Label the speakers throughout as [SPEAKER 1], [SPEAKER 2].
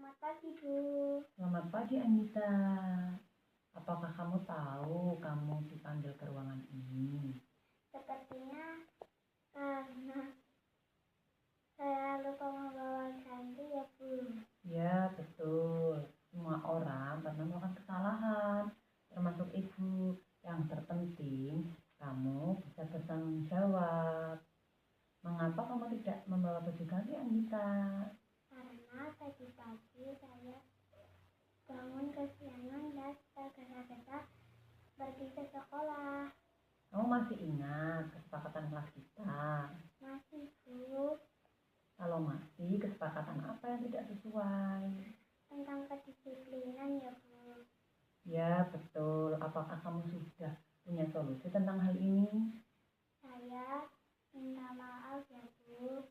[SPEAKER 1] Selamat pagi, Bu.
[SPEAKER 2] Selamat pagi, Anita. Apakah kamu tahu kamu dipanggil ke ruangan ini?
[SPEAKER 1] Sepertinya karena saya lupa membawa ganti ya, Bu.
[SPEAKER 2] Ya, betul. Semua orang pernah melakukan kesalahan, termasuk ibu. Yang terpenting, kamu bisa bertanggung jawab. Mengapa kamu tidak membawa baju ganti, Anita?
[SPEAKER 1] Karena tadi pagi saya bangun kesiangan dan tergesa-gesa pergi ke sekolah.
[SPEAKER 2] Kamu masih ingat kesepakatan kelas kita?
[SPEAKER 1] Masih, Bu.
[SPEAKER 2] Kalau masih, kesepakatan apa yang tidak sesuai?
[SPEAKER 1] Tentang kedisiplinan ya, Bu.
[SPEAKER 2] Ya, betul. Apakah kamu sudah punya solusi tentang hal ini?
[SPEAKER 1] Saya minta maaf ya, Bu.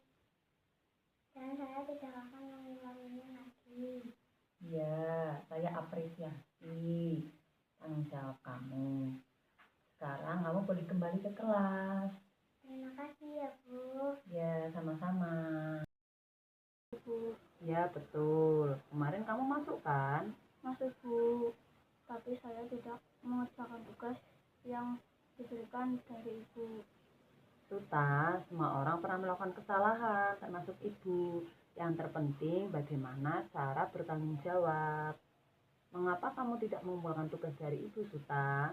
[SPEAKER 1] Dan saya tidak akan mengulanginya lagi.
[SPEAKER 2] Ya, saya apresiasi tanggung jawab kamu. Sekarang kamu boleh kembali ke kelas.
[SPEAKER 1] Terima kasih ya, Bu.
[SPEAKER 2] Ya, sama-sama.
[SPEAKER 1] Bu,
[SPEAKER 2] Ya, betul. Kemarin kamu masuk kan?
[SPEAKER 1] masuk, Bu. Tapi saya tidak mengerjakan tugas yang diberikan dari Ibu.
[SPEAKER 2] Tutas, semua orang pernah melakukan kesalahan, termasuk ibu. Yang terpenting bagaimana cara bertanggung jawab. Mengapa kamu tidak membuangkan tugas dari ibu, Suta?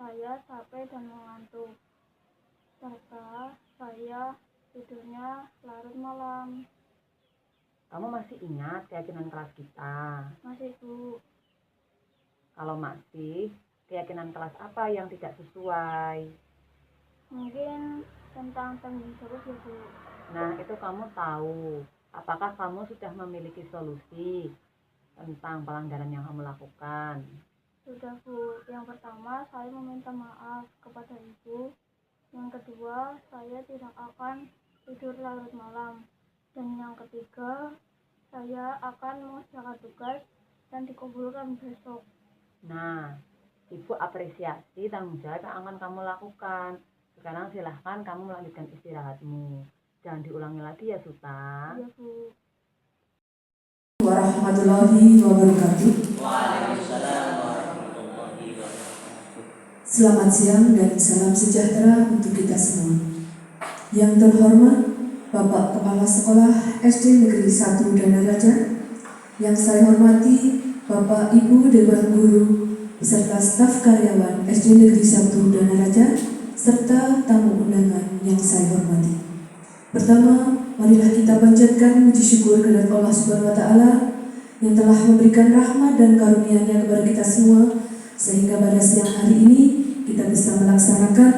[SPEAKER 1] Saya capek dan mengantuk, serta saya tidurnya larut malam.
[SPEAKER 2] Kamu masih ingat keyakinan kelas kita?
[SPEAKER 1] Masih, Bu.
[SPEAKER 2] Kalau masih, keyakinan kelas apa yang tidak sesuai?
[SPEAKER 1] Mungkin tentang tanggung jawab ya, Bu.
[SPEAKER 2] Nah, itu kamu tahu. Apakah kamu sudah memiliki solusi tentang pelanggaran yang kamu lakukan?
[SPEAKER 1] Sudah, Bu. Yang pertama, saya meminta maaf kepada Ibu. Yang kedua, saya tidak akan tidur larut malam. Dan yang ketiga, saya akan mengerjakan tugas dan dikumpulkan besok.
[SPEAKER 2] Nah, Ibu apresiasi tanggung jawab yang akan kamu lakukan. Sekarang silahkan kamu melanjutkan istirahatmu. Jangan diulangi lagi ya, Suta.
[SPEAKER 1] Iya, Bu.
[SPEAKER 3] Warahmatullahi wabarakatuh. Selamat siang dan salam sejahtera untuk kita semua. Yang terhormat Bapak Kepala Sekolah SD Negeri 1 Danaraja, yang saya hormati Bapak Ibu Dewan Guru beserta staf karyawan SD Negeri 1 Danaraja serta tamu undangan yang saya hormati. Pertama, marilah kita panjatkan puji syukur kepada Allah Subhanahu wa Ta'ala yang telah memberikan rahmat dan karunia-Nya kepada kita semua, sehingga pada siang hari ini kita bisa melaksanakan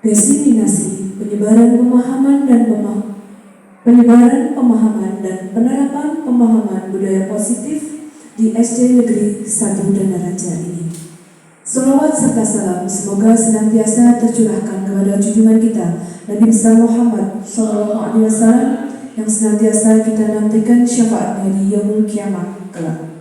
[SPEAKER 3] diseminasi penyebaran pemahaman dan penerapan pemahaman budaya positif di SD Negeri 1 Danaraja ini. Salawat serta salam semoga senantiasa tercurahkan kepada junjungan kita Nabi besar Muhammad SAW yang senantiasa kita nantikan syafaatnya di yaumul kiamat kelak.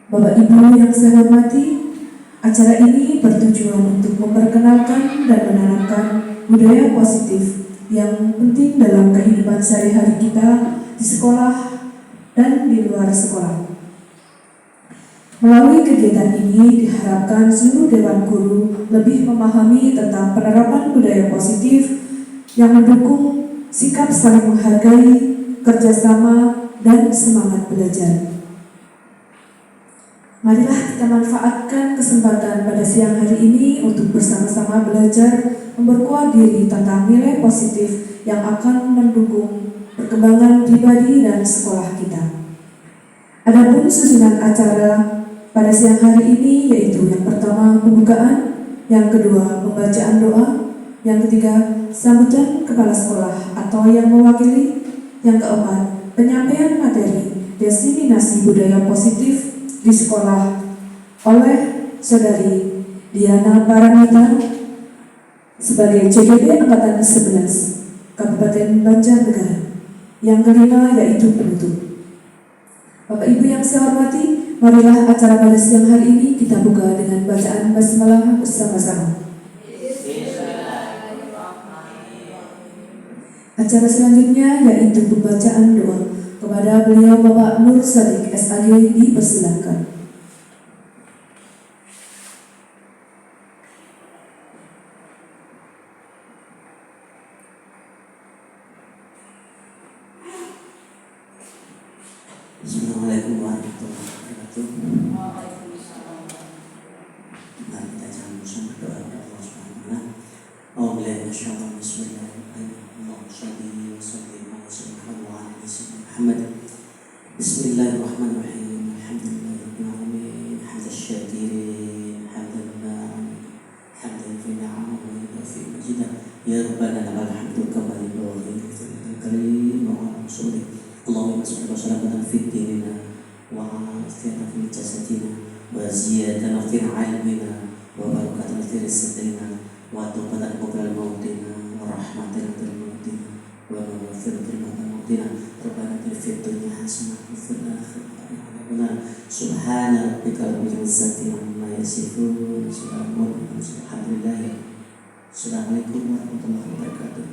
[SPEAKER 3] Bapak Ibu yang saya hormati, acara ini bertujuan untuk memperkenalkan dan menanamkan budaya positif yang penting dalam kehidupan sehari-hari kita di sekolah dan di luar sekolah. Melalui kegiatan ini diharapkan seluruh Dewan Guru lebih memahami tentang penerapan budaya positif yang mendukung sikap saling menghargai, kerjasama, dan semangat belajar. Marilah kita manfaatkan kesempatan pada siang hari ini untuk bersama-sama belajar memperkuat diri tentang nilai positif yang akan mendukung perkembangan pribadi dan sekolah kita. Adapun susunan acara pada siang hari ini yaitu yang pertama pembukaan, yang kedua pembacaan doa, yang ketiga sambutan kepala sekolah atau yang mewakili, yang keempat penyampaian materi diseminasi budaya positif di sekolah oleh Saudari Diana Paramita sebagai CGB Angkatan 11 Kabupaten Banjarnegara. Yang kelima yaitu penutup. Bapak Ibu yang saya hormati, marilah acara pada siang hari ini kita buka dengan bacaan basmalah bersama-sama. Acara selanjutnya yaitu pembacaan doa. Kepada beliau Bapak Nur Sadiq SAG dipersilakan.
[SPEAKER 4] Assalamualaikum warahmatullahi wabarakatuh. Mari kita jangan bosan berdoa kepada Allah Subhanahu wa taala. Auzubillahi minasyaitonir rajim. Bismillahirrahmanirrahim. Allahumma shalli wa sallim ala sayyidina Muhammad. Bismillahirrahmanirrahim. Alhamdulillahirabbil alamin. Hamdan syakirin, hamdan lillahi, hamdan fi ni'amihi wa fi majidah. Ya Rabbana lakal hamdu kama yanbaghi li jalali karim wa 'ala rasulih. Allahumma shalli wa sallim fi dinina wa afiyatina fi jasadina wa ziyadana fi ilmina wa barakatan fi rizqina wa tawbatan qabla mautina wa rahmatan fil mautina wa maghfiratan ba'da mautina. Rabbana fid dunya hasanah wa fil akhirati hasanah. Subhana rabbika rabbil izzati amma yasifun. Alhamdulillah. Assalamualaikum warahmatullahi wabarakatuh.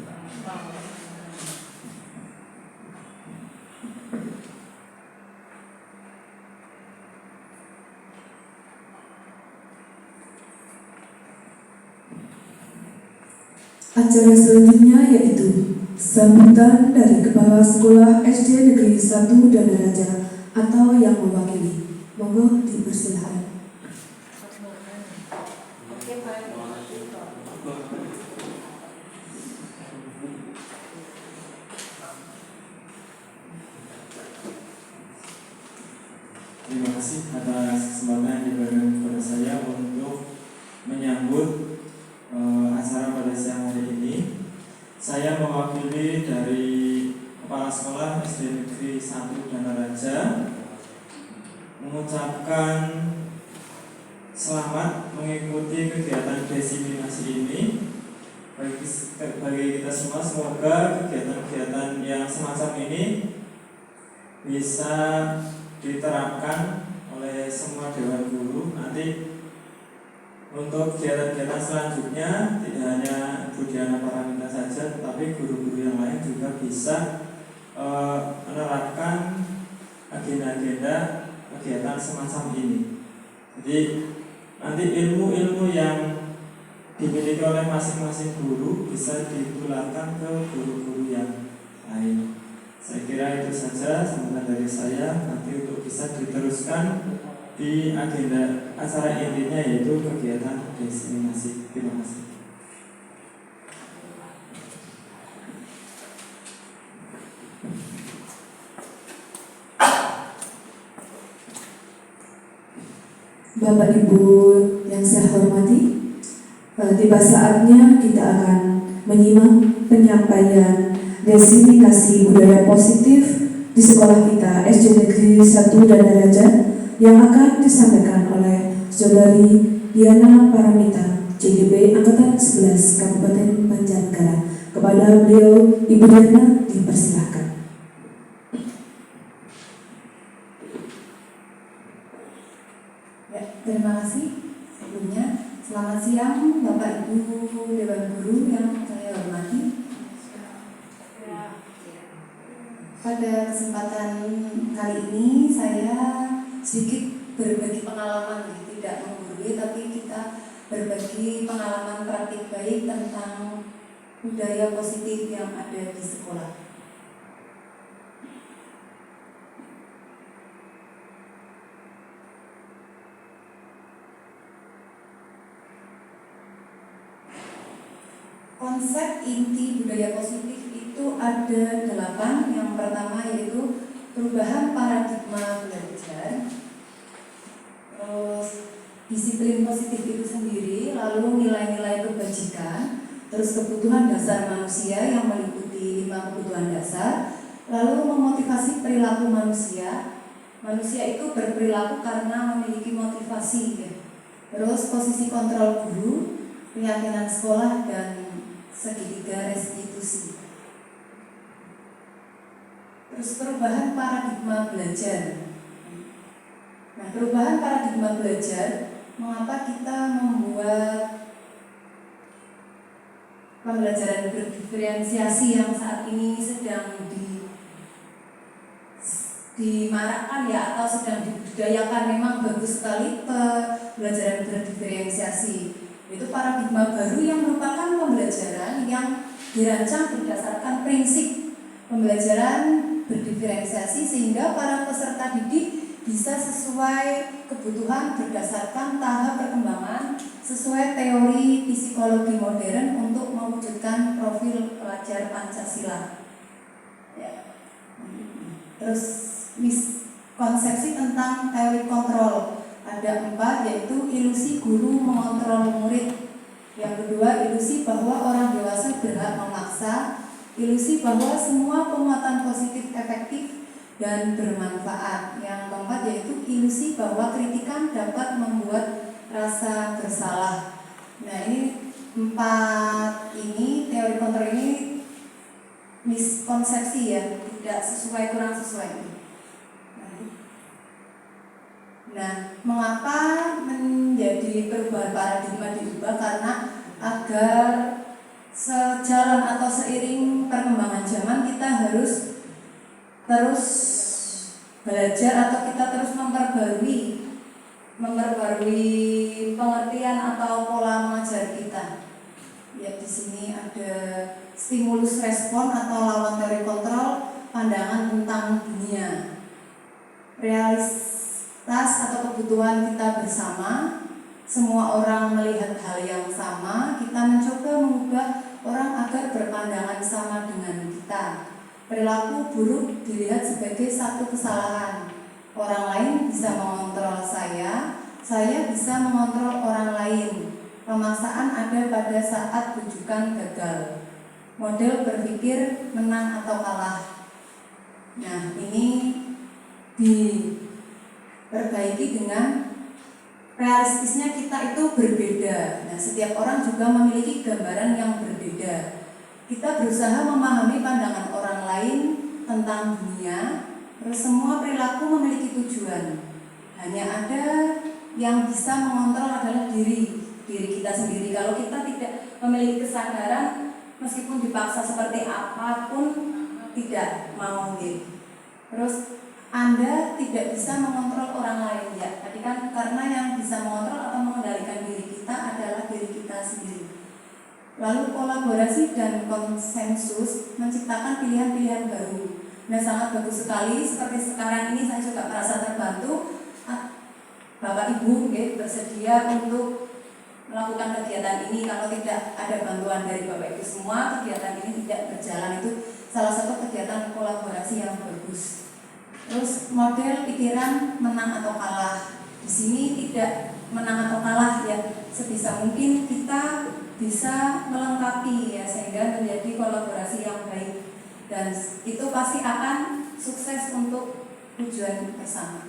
[SPEAKER 3] Acara selanjutnya yaitu sambutan dari Kepala Sekolah SD Negeri 1 Danaraja atau yang mewakili. Monggo dipersilakan.
[SPEAKER 5] Terima kasih atas kesempatan yang diberikan kepada saya untuk menyambut acara pada siang hari ini. Saya mewakili dari Kepala Sekolah SD Negeri 1 Danaraja mengucapkan selamat mengikuti kegiatan diseminasi ini. Bagi kita semua, semoga kegiatan-kegiatan yang semacam ini bisa diterapkan oleh semua dewan guru. Nanti untuk kegiatan-kegiatan selanjutnya tidak hanya Ibu Diana Paramita saja, tetapi guru-guru yang lain juga bisa menerapkan agenda-agenda kegiatan semacam ini. Jadi nanti ilmu-ilmu yang dimiliki oleh masing-masing guru bisa ditularkan ke guru-guru yang lain. Saya kira itu saja sambutan dari saya. Nanti untuk bisa diteruskan di agenda acara intinya yaitu kegiatan diseminasi. Terima kasih.
[SPEAKER 3] Bapak Ibu yang saya hormati, tiba saatnya kita akan menyimak penyampaian desinikasi budaya positif di sekolah kita SD Negeri 1 Danaraja yang akan disampaikan oleh Saudari Diana Paramita, CDB Angkatan 11 Kabupaten Banjarnegara. Kepada beliau, Ibu Diana, dipersilahkan.
[SPEAKER 6] Ya, terima kasih. Sebelumnya, selamat siang Bapak Ibu Dewan Guru yang saya hormati. Pada kesempatan kali ini saya sedikit berbagi pengalaman, tidak menggurui, tapi kita berbagi pengalaman praktik baik tentang budaya positif yang ada di sekolah. Konsep inti budaya positif itu ada 8. Yang pertama yaitu perubahan paradigma belajar, terus disiplin positif itu sendiri, lalu nilai-nilai kebajikan, terus kebutuhan dasar manusia yang meliputi 5 kebutuhan dasar, lalu memotivasi perilaku manusia. Manusia itu berperilaku karena memiliki motivasi, ya. Terus posisi kontrol guru, keyakinan sekolah, dan segitiga restitusi. Terus perubahan paradigma belajar. Nah, perubahan paradigma belajar, mengapa kita membuat pembelajaran berdiferensiasi yang saat ini sedang dimarakkan ya atau sedang dibudidayakan. Memang bagus sekali pembelajaran berdiferensiasi. Itu paradigma baru yang merupakan pembelajaran yang dirancang berdasarkan prinsip pembelajaran berdiferensiasi sehingga para peserta didik bisa sesuai kebutuhan berdasarkan tahap perkembangan sesuai teori psikologi modern untuk mewujudkan profil pelajar Pancasila. Ya. Terus miskonsepsi tentang teori kontrol ada 4, yaitu ilusi guru mengontrol murid. Yang kedua, ilusi bahwa orang dewasa berhak memaksa. Ilusi bahwa semua penguatan positif efektif dan bermanfaat. Yang keempat yaitu ilusi bahwa kritikan dapat membuat rasa bersalah. Nah, ini 4 ini teori kontrol ini miskonsepsi ya, tidak sesuai, kurang sesuai. Nah, mengapa menjadi perubahan paradigma diubah? Karena agar sejalan atau seiring perkembangan zaman kita harus terus belajar atau kita terus memperbarui pengertian atau pola mengajar kita. Ya, di sini ada stimulus respon atau lawan teori kontrol, pandangan tentang dunia, realitas atau kebutuhan kita bersama. Semua orang melihat hal yang sama, kita mencoba mengubah orang agar berpandangan sama dengan kita. Perilaku buruk dilihat sebagai satu kesalahan. Orang lain bisa mengontrol saya bisa mengontrol orang lain. Pemaksaan ada pada saat rujukan gagal. Model berpikir menang atau kalah. Nah, ini diperbaiki dengan realistisnya kita itu berbeda. Nah, setiap orang juga memiliki gambaran yang berbeda. Kita berusaha memahami pandangan orang lain tentang dunia. Terus semua perilaku memiliki tujuan. Hanya ada yang bisa mengontrol adalah diri kita sendiri. Kalau kita tidak memiliki kesadaran, meskipun dipaksa seperti apapun tidak mau gitu. Terus Anda tidak bisa mengontrol orang lain ya. Tadi kan karena yang bisa mengontrol atau mengendalikan diri kita adalah diri kita sendiri. Lalu kolaborasi dan konsensus menciptakan pilihan-pilihan baru. Nah, sangat bagus sekali. Seperti sekarang ini saya juga merasa terbantu. Bapak Ibu bersedia untuk melakukan kegiatan ini. Kalau tidak ada bantuan dari Bapak Ibu semua, kegiatan ini tidak berjalan. Itu salah satu kegiatan kolaborasi yang bagus. Terus model pikiran menang atau kalah. Di sini tidak menang atau kalah ya. Sebisa mungkin kita bisa melengkapi ya, sehingga menjadi kolaborasi yang baik. Dan itu pasti akan sukses untuk tujuan bersama.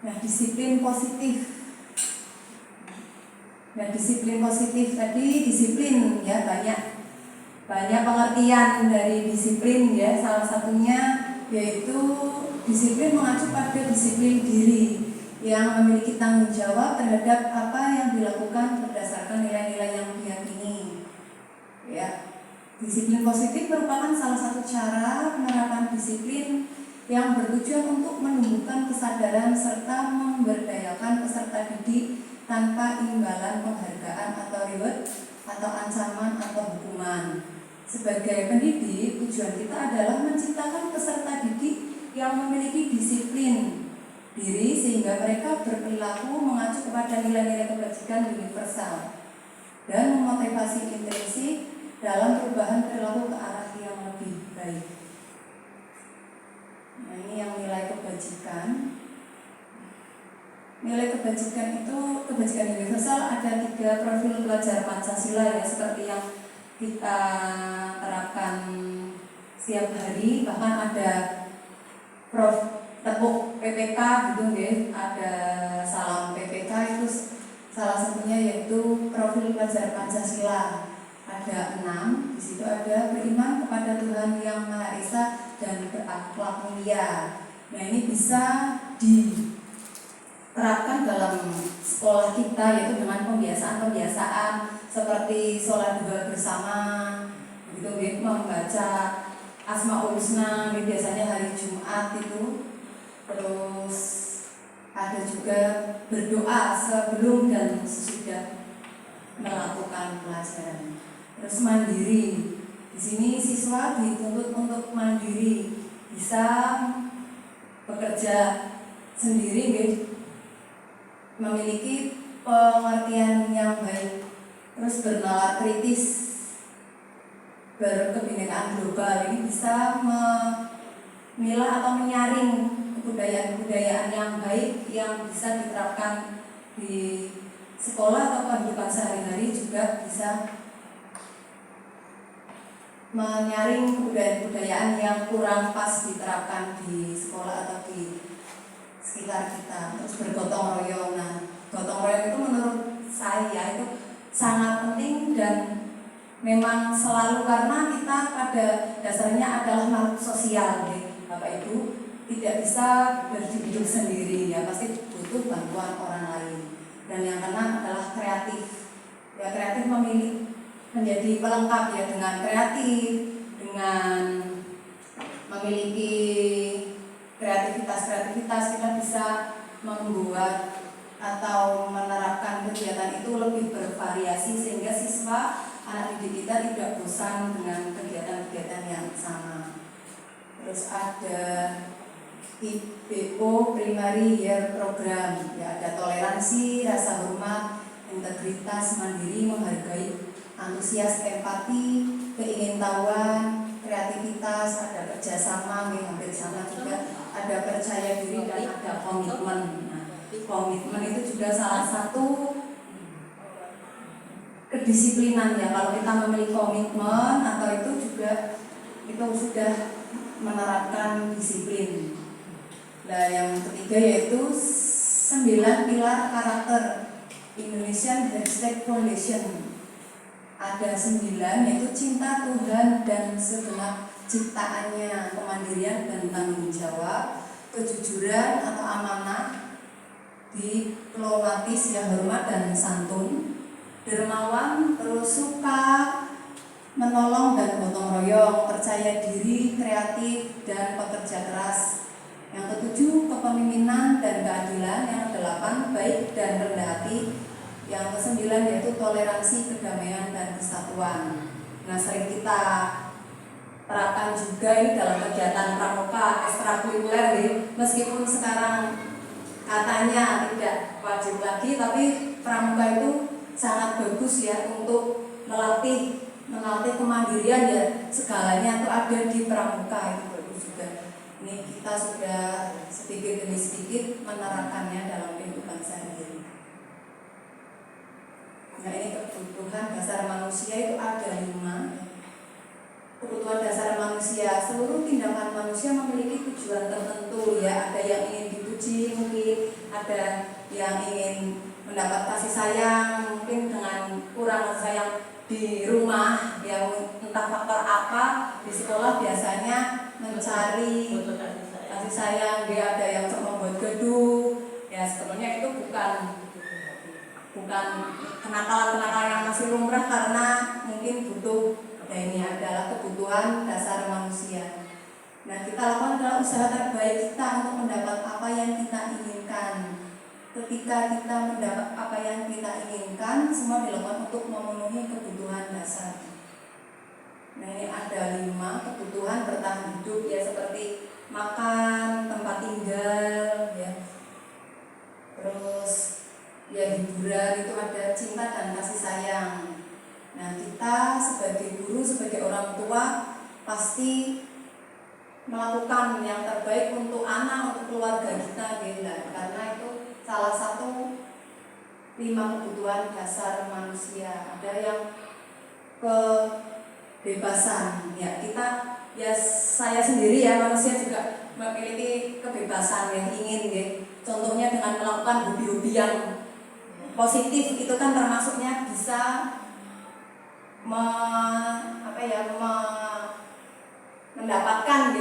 [SPEAKER 6] Nah, disiplin positif. Nah, disiplin positif tadi disiplin ya, banyak pengertian dari disiplin ya. Salah satunya yaitu disiplin mengacu pada disiplin diri yang memiliki tanggung jawab terhadap apa yang dilakukan berdasarkan nilai-nilai yang diyakini. Ya, disiplin positif merupakan salah satu cara penerapan disiplin yang bertujuan untuk menumbuhkan kesadaran serta memberdayakan peserta didik tanpa imbalan penghargaan atau reward atau ancaman atau hukuman. Sebagai pendidik, tujuan kita adalah menciptakan peserta didik yang memiliki disiplin diri sehingga mereka berperilaku mengacu kepada nilai-nilai kebajikan universal dan memotivasi intrinsik dalam perubahan perilaku ke arah yang lebih baik. Nah, ini yang nilai kebajikan. Nilai kebajikan itu, kebajikan universal ada 3 profil pelajar Pancasila ya, seperti yang kita terapkan setiap hari. Bahkan ada tepuk PPK gitu ya, ada salam PPK itu salah satunya yaitu profil pelajar Pancasila. Ada 6, di situ ada beriman kepada Tuhan Yang Maha Esa dan berakhlak mulia. Nah, ini bisa diterapkan dalam sekolah kita yaitu dengan pembiasaan seperti sholat duha bersama, begitu, membaca Asmaul Husna, biasanya hari Jumat itu. Terus ada juga berdoa sebelum dan sesudah melakukan pelajaran. Terus mandiri. Di sini siswa dituntut untuk mandiri, bisa bekerja sendiri, memiliki pengertian yang baik, terus bernalar kritis, berkebinekaan global. Ini bisa memilah atau menyaring kebudayaan-kebudayaan yang baik yang bisa diterapkan di sekolah atau kehidupan sehari-hari, juga bisa menyaring kebudayaan-kebudayaan yang kurang pas diterapkan di sekolah atau di sekitar kita. Terus bergotong royong. Nah, gotong royong itu menurut saya itu sangat penting dan memang selalu, karena kita pada dasarnya adalah makhluk sosial, Bapak Ibu, tidak bisa hidup sendiri, ya pasti butuh bantuan orang lain. Dan yang kena adalah kreatif. Ya, kreatif menjadi pelengkap, ya, dengan kreatif, dengan memiliki kreativitas kita bisa membuat atau menerapkan kegiatan itu lebih bervariasi sehingga siswa anak didik kita tidak bosan dengan kegiatan-kegiatan yang sama. Terus ada IPO Primary Year Program, ya, ada toleransi, rasa hormat, integritas, mandiri, menghargai, antusias, empati, keingintahuan, kreativitas, ada kerjasama, hampir sama juga, ada percaya diri dan ada komitmen. Nah, komitmen itu juga salah satu kedisiplinan, ya. Kalau kita memiliki komitmen atau itu juga itu sudah menerapkan disiplin. Nah, yang ketiga yaitu 9 pilar karakter Indonesian Heritage Foundation. Ada 9, yaitu cinta Tuhan dan segenap ciptaannya, kemandirian dan tanggung jawab, kejujuran atau amanah, diplomatis, ya, hormat dan santun, dermawan, terus suka menolong dan gotong royong, percaya diri, kreatif dan pekerja keras. Yang ketujuh, kepemimpinan dan keadilan. Yang kedelapan, baik dan rendah hati. Yang kesembilan yaitu toleransi, kedamaian dan kesatuan. Nah, sering kita terapkan juga ini dalam kegiatan pramuka ekstrakurikuler, meskipun sekarang katanya tidak wajib lagi, tapi pramuka itu sangat bagus, ya, untuk melatih kemandirian, ya, segalanya itu ada di pramuka, itu bagus juga. Ini kita sudah sedikit demi sedikit menerapkannya dalam kehidupan sehari-hari. Nah, ini kebutuhan dasar manusia itu ada 5. Kebutuhan dasar manusia, seluruh tindakan manusia memiliki tujuan tertentu, ya. Ada yang ingin dipuji, mungkin ada yang ingin mendapat kasih sayang, mungkin dengan kurang kasih sayang di rumah, ya, entah faktor apa. Di sekolah biasanya mencari kasih sayang, dia ada yang membuat gaduh, ya, sebenarnya itu bukan kenakalan yang masih lumrah, karena mungkin butuh. Ini adalah kebutuhan dasar manusia. Nah, kita lakukan adalah usaha terbaik kita untuk mendapat apa yang kita inginkan. Ketika kita mendapat apa yang kita inginkan, semua dilakukan untuk memenuhi kebutuhan dasar. Nah, ini ada 5 kebutuhan bertahan hidup, ya, seperti makan, tempat tinggal, ya. Terus, ya, hiburan, itu ada cinta dan kasih sayang. Nah, kita sebagai guru, sebagai orang tua pasti melakukan yang terbaik untuk anak, untuk keluarga kita, karena itu salah satu 5 kebutuhan dasar manusia. Ada yang kebebasan, ya, kita, ya, saya sendiri, ya, manusia juga memiliki kebebasan yang ingin, ya. Contohnya dengan melakukan hobi-hobi yang positif, itu kan termasuknya bisa mendapatkan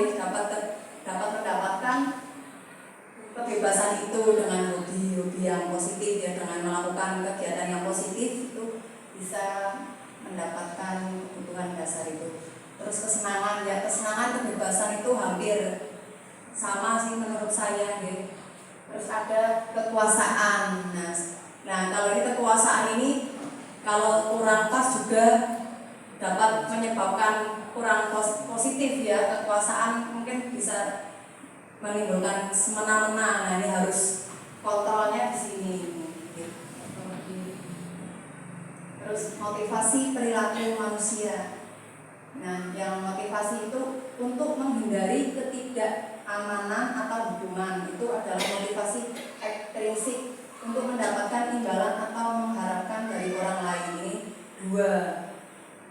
[SPEAKER 6] kebebasan itu dengan hobi-hobi yang positif, ya, dengan melakukan kegiatan yang positif itu bisa mendapatkan kebutuhan dasar itu. Terus kesenangan, ya, kesenangan kebebasan itu hampir sama sih menurut saya ya. Terus ada kekuasaan. Nah kalau ini kekuasaan ini kalau kurang pas juga dapat menyebabkan kurang positif ya. Kekuasaan mungkin bisa menimbulkan semena-mena. Nah ini harus kontrolnya di sini. Terus motivasi perilaku manusia. Nah, yang motivasi itu untuk menghindari ketidakamanan atau hubungan, itu adalah motivasi ekstrinsik untuk mendapatkan imbalan atau mengharapkan dari orang lain. Ini dua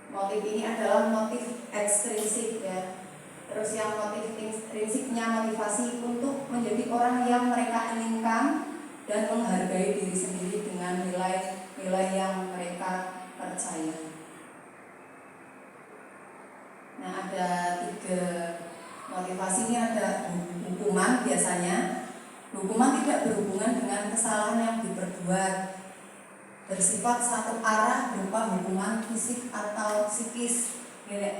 [SPEAKER 6] motif ini adalah motif ekstrinsik ya. Terus yang motif intrinsiknya motivasi untuk menjadi orang yang mereka inginkan dan menghargai diri sendiri dengan nilai-nilai yang mereka percaya. Nah, ada 3 motivasi ini. Ada hukuman biasanya. Hukuman tidak berhubungan dengan kesalahan yang diperbuat, bersifat satu arah berupa hukuman fisik atau psikis.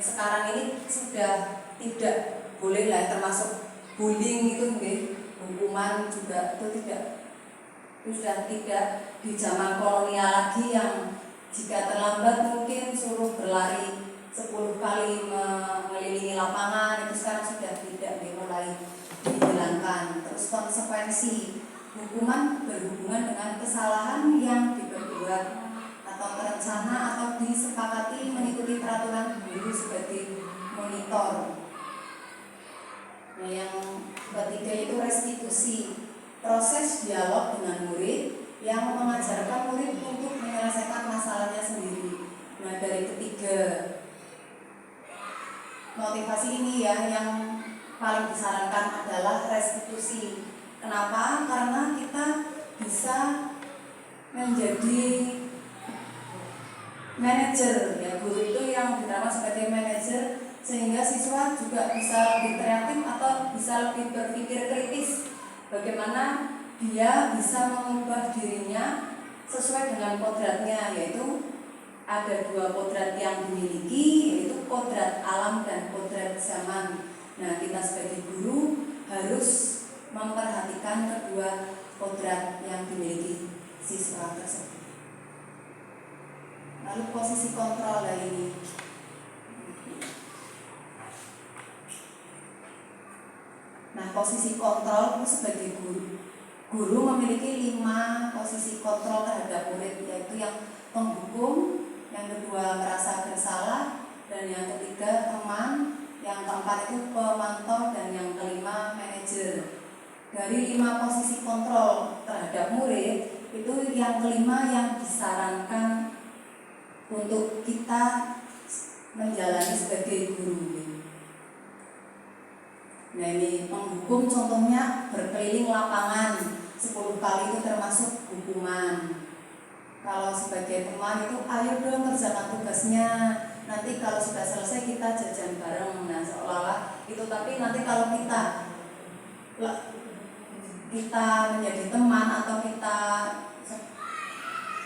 [SPEAKER 6] Sekarang ini sudah tidak boleh lah, termasuk bullying itu hukuman juga itu sudah tidak di zaman kolonial lagi yang jika terlambat mungkin suruh berlari 10 kali mengelilingi lapangan, itu sekarang sudah tidak, mulai dihilangkan. Terus konsekuensi hukuman berhubungan dengan kesalahan yang diperbuat atau terencana atau disepakati mengikuti peraturan guru sebagai monitor. Nah, yang ketiga itu restitusi, proses dialog dengan murid yang mengajarkan murid untuk menyelesaikan masalahnya sendiri. Nah, dari ketiga motivasi ini ya, yang paling disarankan adalah restitusi. Kenapa? Karena kita bisa menjadi manajer ya, guru itu yang bernama sebagai manajer, sehingga siswa juga bisa lebih kreatif atau bisa lebih berpikir kritis bagaimana dia bisa mengubah dirinya sesuai dengan kodratnya, yaitu ada 2 kodrat yang dimiliki, yaitu kodrat alam dan kodrat zaman. Nah, kita sebagai guru harus memperhatikan kedua kodrat yang dimiliki siswa tersebut. Lalu posisi kontrol dari ini. Nah, posisi kontrol sebagai guru memiliki 5 posisi kontrol terhadap murid, yaitu yang penghukum, yang kedua merasa bersalah, dan yang ketiga teman, yang keempat itu pemantau, dan yang kelima manajer. Dari 5 posisi kontrol terhadap murid, itu yang kelima yang disarankan untuk kita menjalani sebagai guru. Nah, ini penghukum contohnya berkeliling lapangan 10 kali, itu termasuk hukuman. Kalau sebagai teman itu ayo dong kerjakan tugasnya, nanti kalau sudah selesai kita jajan bareng. Nah, seolah-olah itu, tapi nanti kalau kita menjadi teman atau kita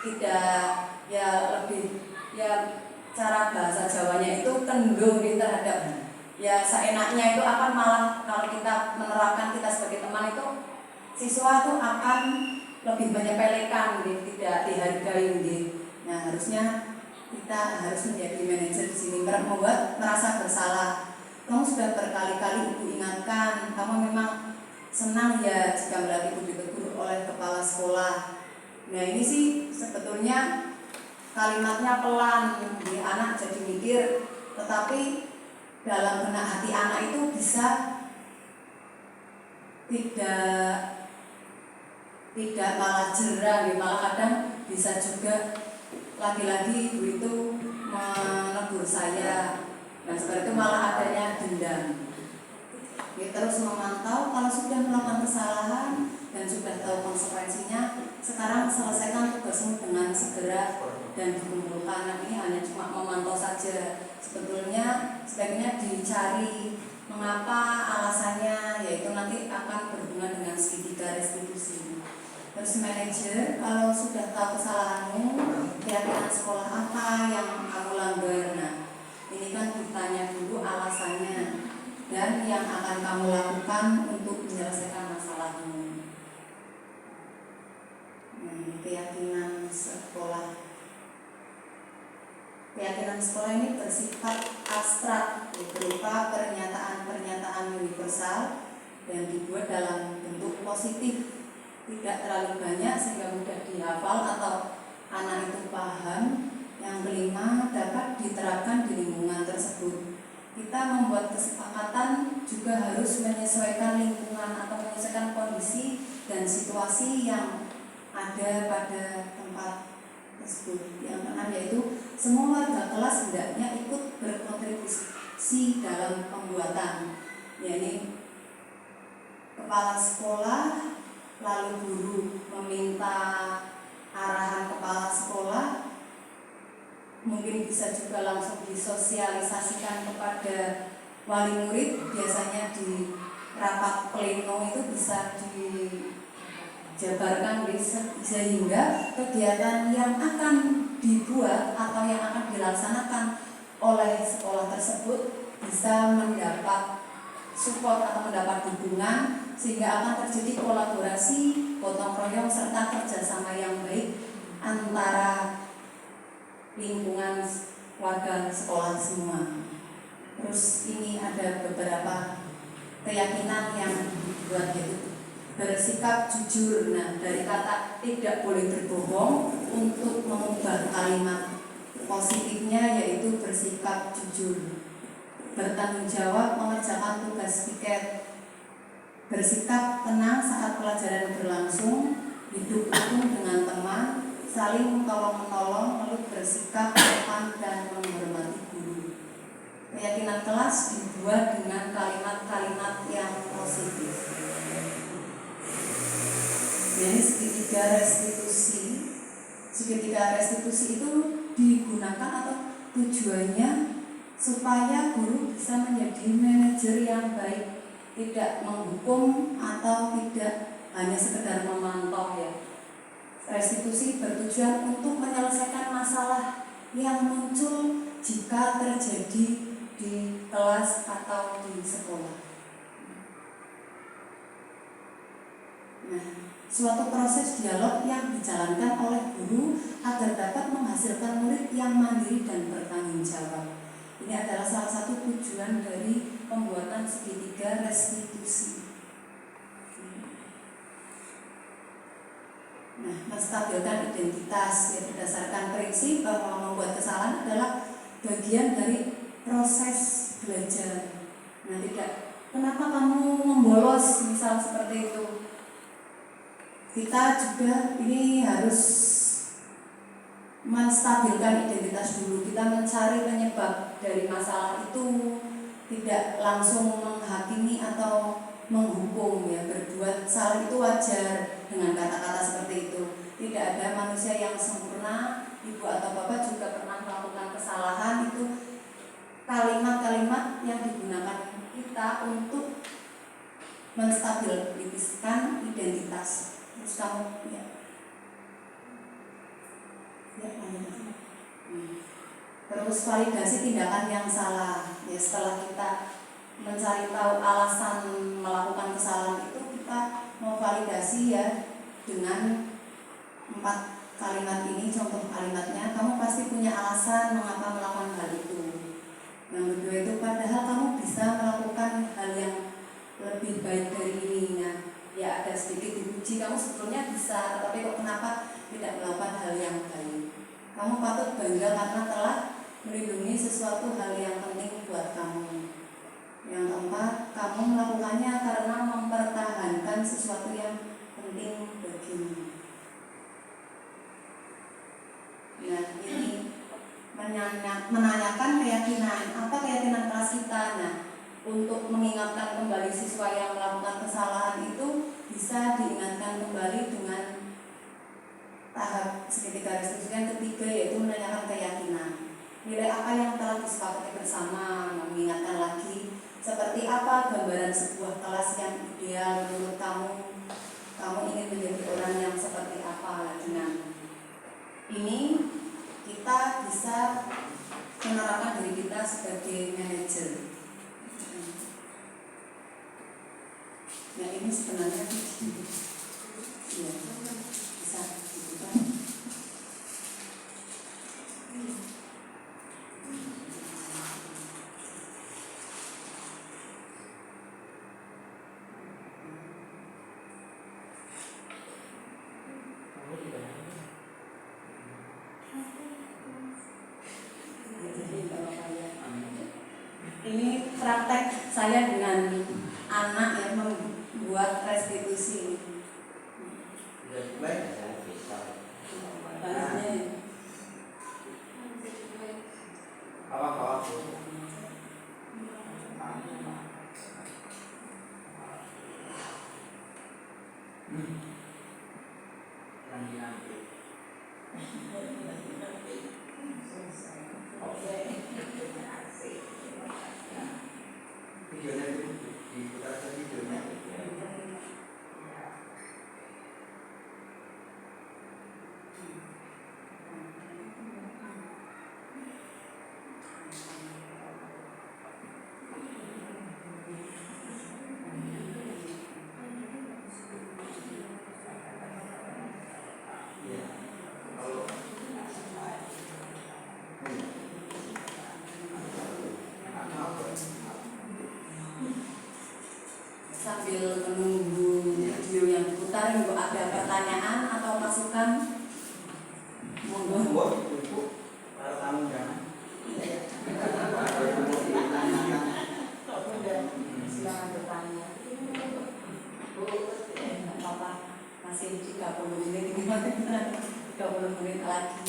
[SPEAKER 6] tidak ya lebih ya, cara bahasa Jawanya itu tenggung terhadap ya seenaknya, itu akan malah kalau kita menerapkan kita sebagai teman itu siswa itu akan lebih menyepelekan, tidak dihargai. Nah, harusnya kita harus menjadi manajer di sini, membuat merasa bersalah. Kamu sudah berkali-kali ibu ingatkan, kamu memang senang ya jika melihat ibu ditegur oleh kepala sekolah. Nah, ini sih sebetulnya kalimatnya pelan, anak jadi mikir, tetapi dalam benak hati anak itu bisa tidak malah jerah, malah kadang bisa juga lagi-lagi ibu itu menegur saya. Nah, seperti itu malah adanya dendam. Terus memantau, kalau sudah melakukan kesalahan dan sudah tahu konsekuensinya, sekarang selesaikan tugasmu dengan segera dan dikumpulkan. Nah, ini hanya cuma memantau saja. Sebetulnya sebaiknya dicari mengapa alasannya, yaitu nanti akan berhubungan dengan segitiga restitusi. Terus manajer, kalau sudah tahu kesalahanmu, kira-kira sekolah apa yang kamu langgar. Nah, ini kan ditanya dulu alasannya. Dan yang yang akan kamu lakukan untuk menyelesaikan masalahmu. Keyakinan sekolah. Keyakinan sekolah ini bersifat abstrak, berupa pernyataan-pernyataan universal dan dibuat dalam bentuk positif, tidak terlalu banyak sehingga mudah dihafal atau anak itu paham. Yang kelima, dapat diterapkan di lingkungan tersebut. Kita membuat kesepakatan juga harus menyesuaikan lingkungan atau menyesuaikan kondisi dan situasi yang ada pada tempat tersebut. Yang keenam yaitu semua warga kelas hendaknya ikut berkontribusi dalam pembuatan, yakni kepala sekolah, lalu guru meminta arahan kepala sekolah, mungkin bisa juga langsung disosialisasikan kepada wali murid. Biasanya di rapat pleno itu bisa dijabarkan sehingga kegiatan yang akan dibuat atau yang akan dilaksanakan oleh sekolah tersebut bisa mendapat support atau mendapat dukungan, sehingga akan terjadi kolaborasi, gotong royong serta kerjasama yang baik antara lingkungan warga sekolah semua. Terus ini ada beberapa keyakinan yang dibuat, yaitu bersikap jujur. Nah, dari kata tidak boleh berbohong, untuk mengubah kalimat positifnya yaitu bersikap jujur. Bertanggung jawab mengerjakan tugas piket, bersikap tenang saat pelajaran berlangsung, hidup rukun dengan teman, saling tolong-menolong, lalu bersikap sopan dan menghormati guru. Keyakinan kelas dibuat dengan kalimat-kalimat yang positif. Jadi segitiga restitusi itu digunakan atau tujuannya supaya guru bisa menjadi manajer yang baik, tidak menghukum atau tidak hanya sekedar memantau ya. Restitusi bertujuan untuk menyelesaikan masalah yang muncul jika terjadi di kelas atau di sekolah. Nah, suatu proses dialog yang dijalankan oleh guru agar dapat menghasilkan murid yang mandiri dan bertanggung jawab. Ini adalah salah satu tujuan dari pembuatan segitiga restitusi. Nah, menstabilkan identitas ya, berdasarkan prinsip bahwa membuat kesalahan adalah bagian dari proses belajar. Nah, tidak kenapa kamu membolos misal seperti itu. Kita juga ini harus menstabilkan identitas dulu. Kita mencari penyebab dari masalah itu, tidak langsung menghakimi atau menghukum ya. Berbuat salah itu wajar dengan kata-kata seperti itu. Tidak ada manusia yang sempurna. Ibu atau bapak juga pernah melakukan kesalahan. Itu kalimat-kalimat yang digunakan kita untuk menstabilkan identitas. Terus kamu terus validasi tindakan yang salah ya. Setelah kita mencari tahu alasan melakukan kesalahan itu, kita mau validasi ya dengan 4 kalimat ini. Contoh kalimatnya, kamu pasti punya alasan mengapa melakukan hal itu. Yang kedua itu, padahal kamu bisa melakukan hal yang lebih baik dari ini. Nah, ya ada sedikit dipuji, kamu sebetulnya bisa, tapi kok kenapa tidak melakukan hal yang baik. Kamu patut bangga karena telah melindungi sesuatu hal yang penting buat kamu. Yang keempat, kamu melakukannya karena mempertahankan sesuatu yang penting bagimu. Nah, ini menanyakan keyakinan, apa keyakinan kelas kita. Nah, untuk mengingatkan kembali siswa yang melakukan kesalahan itu bisa diingatkan kembali dengan tahap segitiga restitusi yang ketiga, yaitu menanyakan keyakinan. Nilai apa yang telah disepakati bersama, mengingatkan lagi seperti apa gambaran sebuah kelas yang ideal menurut kamu. Kamu ingin menjadi orang yang seperti apa. Dengan ini kita bisa menerapkan diri kita sebagai manajer. Nah ini sebenarnya ya, bisa dibuka. Ini praktek saya dengan anak yang membuat restitusi. Sambil menunggu video yang diputar, Ibu ada pertanyaan atau masukan? Monggo. Silakan bertanya. Apa masih 30 menit, 30 menit lagi.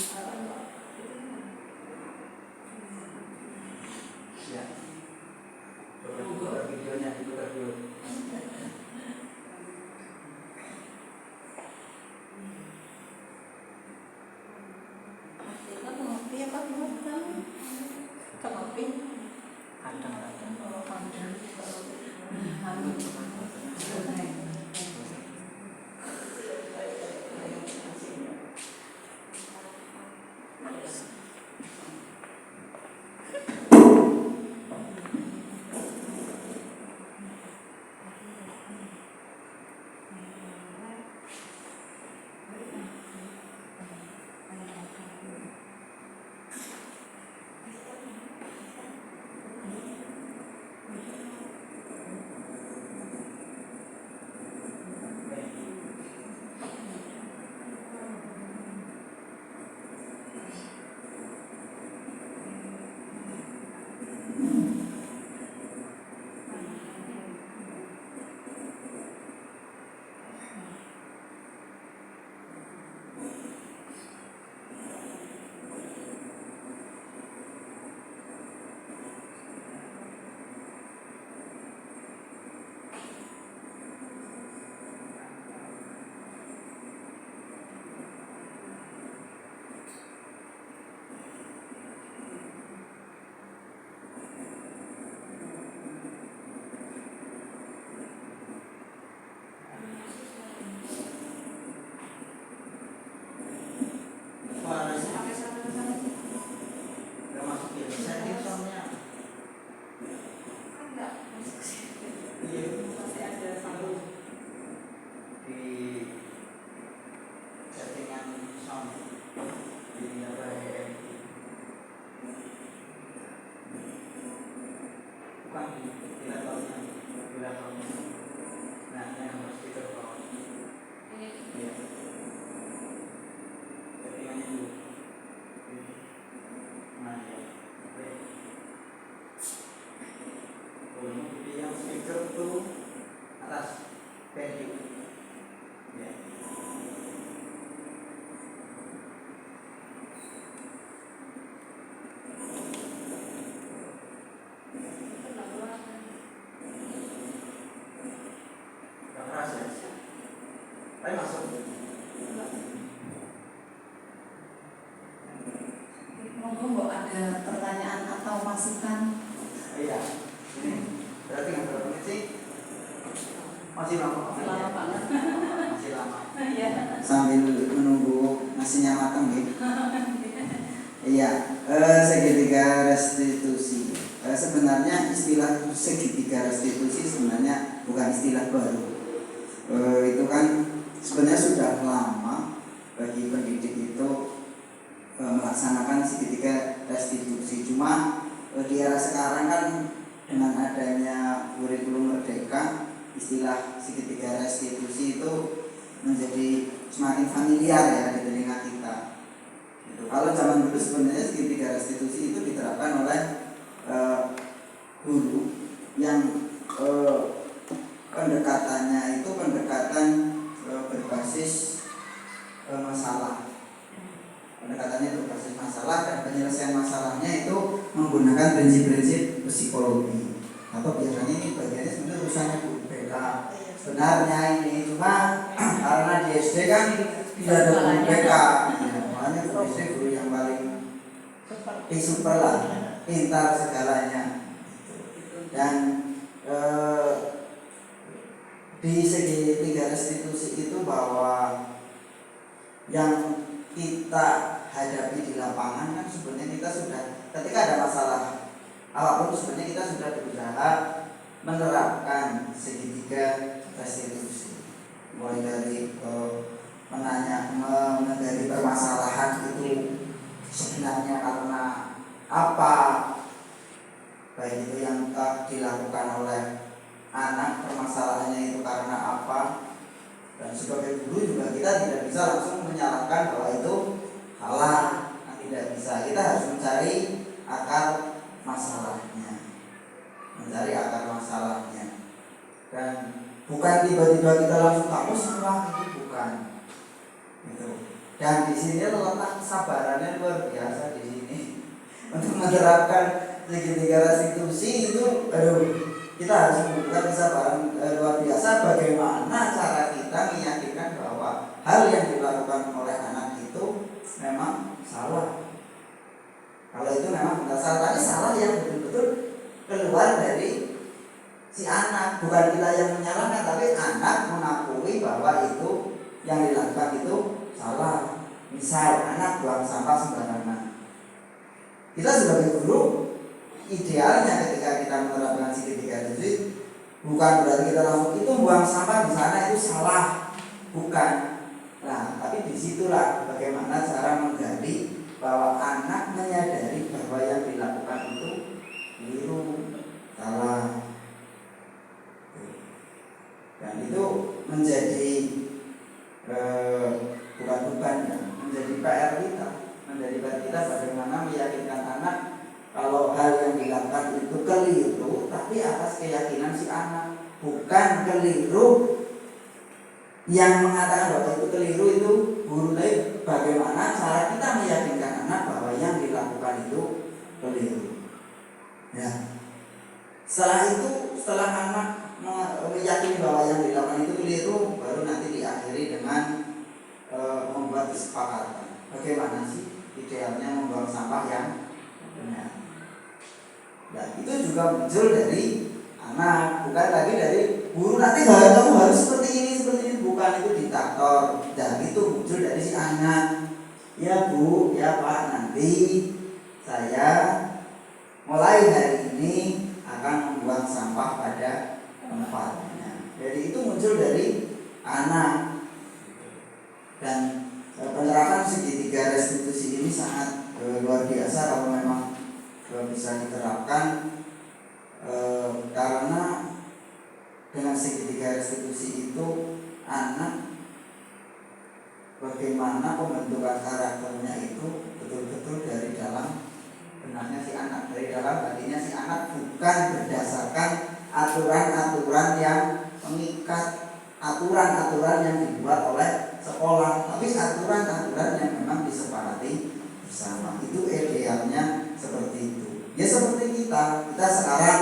[SPEAKER 6] Monggo Mbok ada pertanyaan atau masukan?
[SPEAKER 7] Iya. Berarti nggak berapa menit sih? Masih lama.
[SPEAKER 6] Lama banget.
[SPEAKER 7] Masih lama.
[SPEAKER 6] Iya.
[SPEAKER 7] Sambil menunggu nasinya matang gitu. Iya. Segitiga restitusi. Sebenarnya istilah segitiga restitusi sebenarnya bukan istilah baru. itu kan sebenarnya sudah lama bagi pendidik itu melaksanakan segitiga restitusi. Cuma di era sekarang kan dengan adanya kurikulum merdeka, istilah segitiga restitusi itu menjadi semakin familiar ya di telinga kita. Gitu. Kalau zaman dulu sebenarnya segitiga restitusi itu diterapkan oleh guru yang pendekatannya itu pendekatan berbasis masalah. Pendekatannya berbasis masalah dan penyelesaian masalahnya itu menggunakan prinsip-prinsip psikologi. Atau biasanya ini bagiannya sebenarnya urusannya guru BK. Sebenarnya ini cuma karena di SD kan tidak ada guru BK, makanya guru SD guru yang paling super lah, pintar segalanya. Dan di segitiga restitusi itu bahwa yang kita hadapi di lapangan kan sebenarnya kita sudah, ketika ada masalah apapun sebenarnya kita sudah berusaha menerapkan segitiga restitusi, mulai dari mengenali permasalahan itu sebenarnya karena apa, baik itu yang dilakukan oleh anak, permasalahannya itu karena apa. Dan sebagai guru juga kita tidak bisa langsung menyalahkan bahwa itu salah, tidak bisa. Kita harus mencari akar masalahnya, dan bukan tiba-tiba kita langsung kamu salah, itu bukan. Gitu. Dan di sini letak kesabarannya luar biasa di sini untuk menerapkan segitiga restitusi itu, kita harus membutuhkan kesabaran luar biasa. Bagaimana cara kita meyakinkan bahwa hal yang dilakukan oleh anak itu memang salah. Kalau itu memang benar salah, tapi salah yang betul-betul keluar dari si anak. Bukan kita yang menyalahkan, tapi anak mengakui bahwa itu yang dilakukan itu salah. Misal anak buang sampah sembarangan, kita sebagai guru idealnya ketika kita menerapkan segitiga restitusi bukan berarti kita langsung itu buang sampah di sana itu salah, bukan. Nah, tapi disitulah bagaimana cara menggali bahwa anak menyadari bahwa yang dilakukan itu keliru, salah, dan itu menjadi bukan beban, menjadi PR kita bagaimana meyakinkan anak kalau hal yang dilakukan itu keliru, tapi atas keyakinan si anak, bukan keliru yang mengatakan bahwa itu keliru itu guru. Tapi bagaimana cara kita meyakinkan anak bahwa yang dilakukan itu keliru. Ya. Setelah anak meyakini bahwa yang dilakukan itu keliru, baru nanti diakhiri dengan membuat kesepakatan. Bagaimana sih idealnya membuang sampah yang benar. Nah, itu juga muncul dari anak, bukan lagi dari guru. Nanti kamu harus seperti ini, bukan, itu diktator. Dan itu muncul dari si anak. Ya Bu, ya Pak, nanti saya mulai hari ini akan membuang sampah pada tempatnya. Jadi itu muncul dari anak. Dan penerapan segitiga restitusi ini sangat luar biasa kalau memang bisa diterapkan, karena dengan segitiga restitusi itu anak, bagaimana pembentukan karakternya itu betul-betul dari dalam benaknya si anak, dari dalam hatinya si anak, bukan berdasarkan aturan-aturan yang mengikat, aturan-aturan yang dibuat oleh sekolah, tapi aturan-aturan yang memang disepakati bersama. Itu idealnya seperti itu. Ya seperti kita sekarang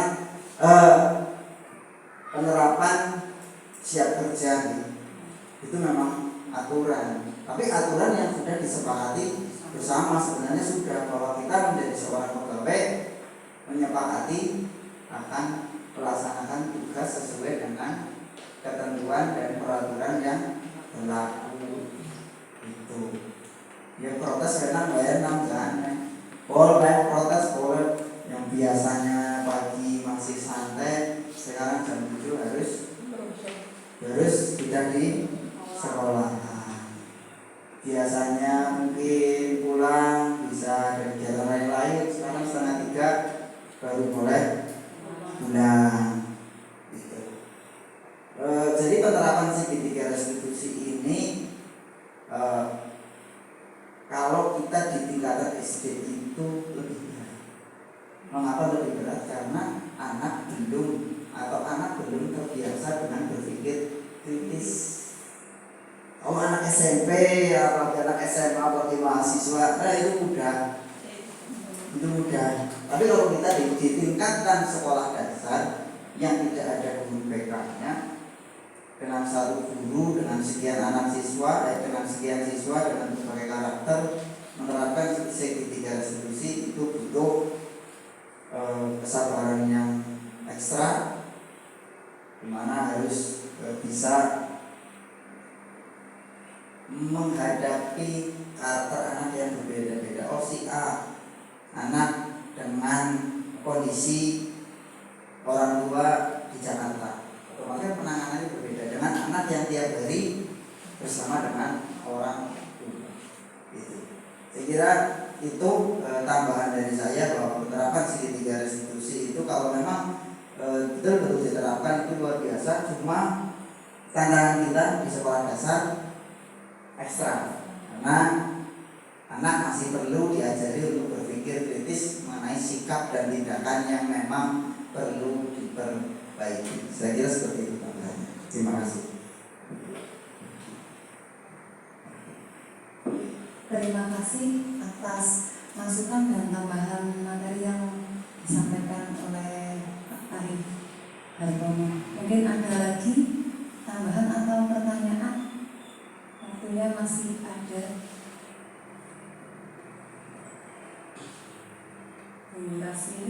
[SPEAKER 7] penerapan siap kerja itu memang aturan, tapi aturan yang sudah disepakati bersama. Sebenarnya sudah, bahwa kita menjadi seorang pegawai menyepakati akan melaksanakan tugas sesuai dengan ketentuan dan peraturan yang berlaku. Itu ya, protes karena bayar 6 bulan. Boleh protes, boleh. Yang biasanya pagi masih santai, sekarang jam 7 harus terus tidak di sekolah. Biasanya mungkin pulang bisa ada kegiatan lain-lain, sekarang 2:30 baru boleh pulang gitu. Jadi penerapan segitiga restitusi ini kalau kita di tingkatan SD itu lebih berat. Mengapa lebih berat? Karena anak belum terbiasa dengan berpikir kritis. Kalau anak SMP ya, apalagi anak SMA, apalagi mahasiswa, itu mudah. Tapi kalau kita ditingkatkan sekolah dasar yang tidak ada guru BK-nya, dengan satu guru, dengan sekian anak siswa, dengan sekian siswa, dengan berbagai karakter, menerapkan segitiga restitusi itu butuh kesabaran yang ekstra, dimana harus bisa menghadapi karakter anak yang berbeda-beda. Si A anak dengan kondisi orang tua di Jakarta, otomatis penanganannya berbeda dengan anak yang tiap hari bersama dengan orang tua. Gitu. Saya kira itu tambahan dari saya bahwa penerapan segitiga restitusi itu kalau memang betul-betul diterapkan itu luar biasa. Cuma tantangan kita di sekolah dasar ekstra, karena anak masih perlu diajari untuk berpikir kritis mengenai sikap dan tindakan yang memang perlu diperbaiki. Saya kira seperti itu tambahannya. Terima kasih.
[SPEAKER 6] Terima kasih atas masukan dan tambahan materi yang disampaikan oleh Pak Arif Hartono. Mungkin ada lagi tambahan atau pertanyaan? Waktunya masih ada. Terima kasih.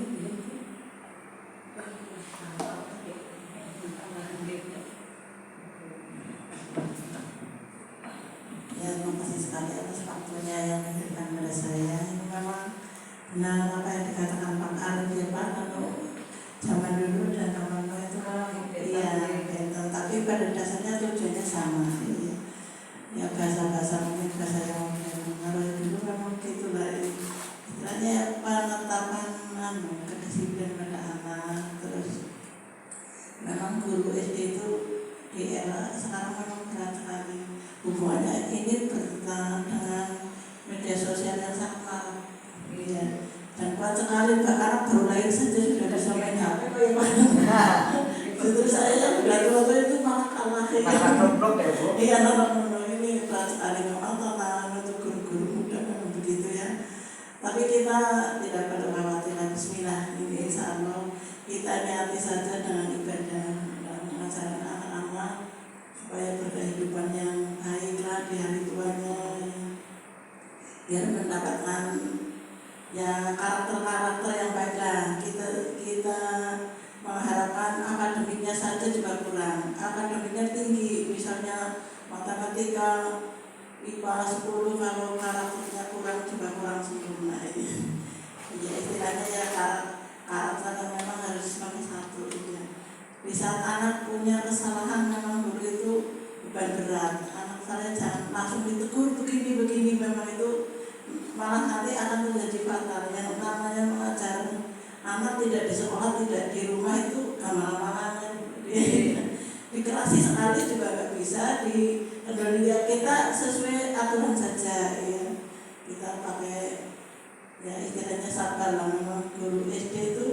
[SPEAKER 8] Ya, terima kasih sekali atas waktunya yang diberikan kepada saya. Ini memang benar apa yang dikatakan Pak Arif ya Pak, kalau zaman dulu dan zaman itu iya benteng, tapi pada dasarnya tujuannya sama. Ya bahasa-bahasa mungkin bahasa yang kalau dulu memang gitulah, istilahnya penetapan kedisiplinan pada anak. Terus memang guru SD itu di era sekarang memang berat sekali hubungannya ini bertentangan dengan media sosial yang sangat marak. Iya. Dan kuat sekali karena baru lahir saja sudah bisa main HP. Justru saya yang sudah tua itu malah kalah. Iya, nonton ini berat sekali memang tantangan untuk guru-guru muda memang begitu ya. Tapi kita tidak perlu khawatir. Bismillah, ini insya Allah kita niati saja dengan ibadah dan mengajarkan anak-anak supaya berkehidupan yang baiklah di hari tuanya, biar mendapatkan ya karakter-karakter yang baiklah. Kita mengharapkan akademiknya saja juga kurang, akademiknya tinggi, misalnya matematika, IPA 10, kalau karakternya kurang juga kurang sempurna. Ya istilahnya ya karakter yang memang harus nomor satu. Ya. Di saat anak punya kesalahan memang guru itu beban berat. Anak saya jangan langsung ditegur begini memang itu malah nanti akan terjadi fatal. Yang namanya mengajar anak tidak di sekolah, tidak di rumah itu gampang-gampang dikerasi sekali juga nggak bisa. Di Indonesia kita sesuai aturan saja ya. Kita pakai ya istilahnya sabar lah. Memang guru SD itu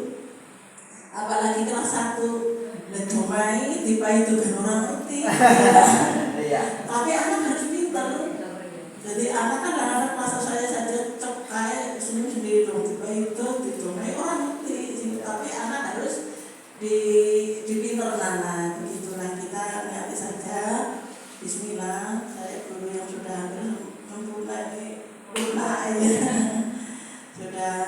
[SPEAKER 8] apalagi kelas 1 ledumai tiba itu kan orang ngerti. Tapi anak harus pintar. Jadi anak kan anak masa saya saja cek kayak senyum sendiri dong, tiba itu didomai orang ngerti. Tapi anak harus dipintar nana. Begitulah kita niati saja. Bismillah, saya guru yang sudah memulai sudah